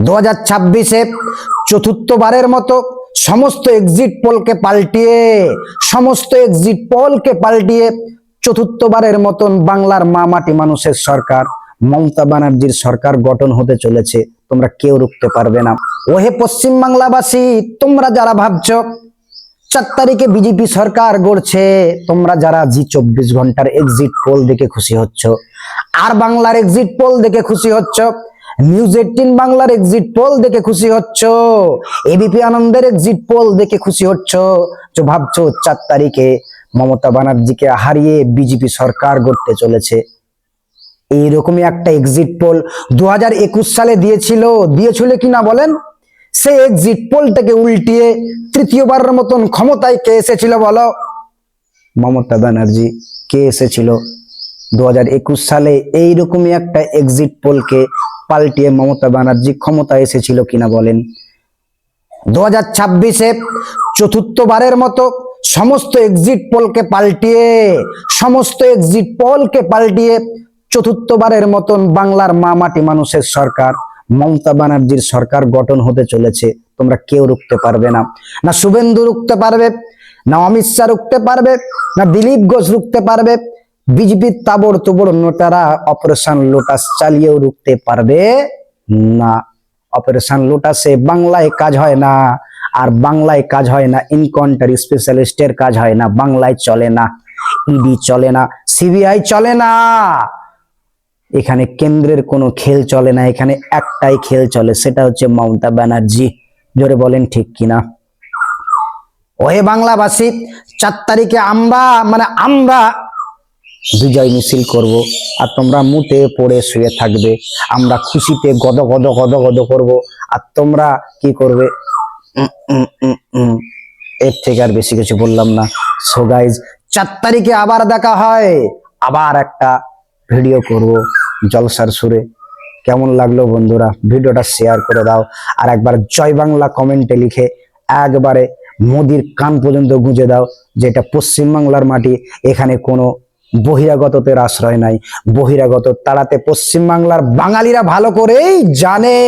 2026-এ চতুর্থবারের মতো সমস্ত এক্সিট পোলকে পাল্টিয়ে চতুর্থবারের মতন বাংলার মাটি মানুষের সরকার মমতা ব্যানার্জির সরকার গঠন হতে চলেছে। তোমরা কেউ রুখতে পারবে না। ওহে পশ্চিম বাংলাবাসী, তোমরা যারা ভাবছো 4 তারিখে বিজেপি সরকার গড়ছে, তোমরা যারা জি 24 ঘন্টার এক্সিট পোল দেখে খুশি হচ্ছ, আর বাংলার এক্সিট পোল দেখে খুশি হচ্ছ, নিউজ 18 বাংলার এক্সিট পোল দেখে খুশি হচ্ছ, এবিপি আনন্দের এক্সিট পোল দেখে খুশি হচ্ছ, যে ভাবছো 4 তারিখে মমতা ব্যানার্জিকে হারিয়ে বিজেপি সরকার গড়তে চলেছে। এইরকমই একটা এক্সিট পোল 2021 সালে দিয়েছিল কিনা বলেন? সেই এক্সিট পোলটাকে উল্টিয়ে তৃতীয়বারের মতন ক্ষমতায় কে এসেছিল বলো? মমতা ব্যানার্জি। কে এসেছিল 2021 সালে? এইরকমই একটা এক্সিট পোলকে পাল্টিয়ে মমতা ব্যানার্জি ক্ষমতায় এসেছিল কিনা বলেন? 2026-এ চতুর্থবারের মতো সমস্ত এক্সিট পোলকে পাল্টিয়ে চতুর্থবারের মতন বাংলার মাটি মানুষের সরকার মমতা ব্যানার্জির সরকার গঠন হতে চলেছে। তোমরা কেউ রুখতে পারবে না। না শুভেন্দু রুখতে পারবে, না অমিত শাহ রুখতে পারবে, না দিলীপ ঘোষ রুখতে পারবে। বিজেপির তাবড় নেতারা অপারেশন লোটাস চালিয়েও রুখতে পারবে না। অপারেশন লোটাসে বাংলায় কাজ হয় না, আর বাংলায় কাজ হয় না ইনকাউন্টার স্পেশালিস্টের কাজ হয় না, বাংলায় চলে না, ইডি চলে না, সিবিআই চলে না। এখানে কেন্দ্রের কোনো খেল চলে না, এখানে একটাই খেল চলে, সেটা হচ্ছে মমতা ব্যানার্জি। জোরে বলেন ঠিক কিনা? ওহে বাংলাবাসী, 4 তারিখে আমরা বিজয় মিছিল করব, আর তোমরা মুটে পড়ে শুয়ে থাকবে। আমরা খুশিতে গদ গদ করব, আর তোমরা কি করবে? এর থেকে আর বেশি কিছু বললাম না। সো গাইজ, 4 তারিখে আবার দেখা হয়, আবার একটা ভিডিও করব জলসার সুরে। কেমন লাগলো বন্ধুরা? ভিডিওটা শেয়ার করে দাও, আর একবার জয় বাংলা কমেন্টে লিখে একবারে মোদির কান পর্যন্ত গুঁজে দাও, যেটা পশ্চিমবাংলার মাটি, এখানে কোনো বহিরাগতদের আশ্রয় নাই। বহিরাগত তাড়াতে পশ্চিমবাংলার বাঙালিরা ভালো করেই জানে।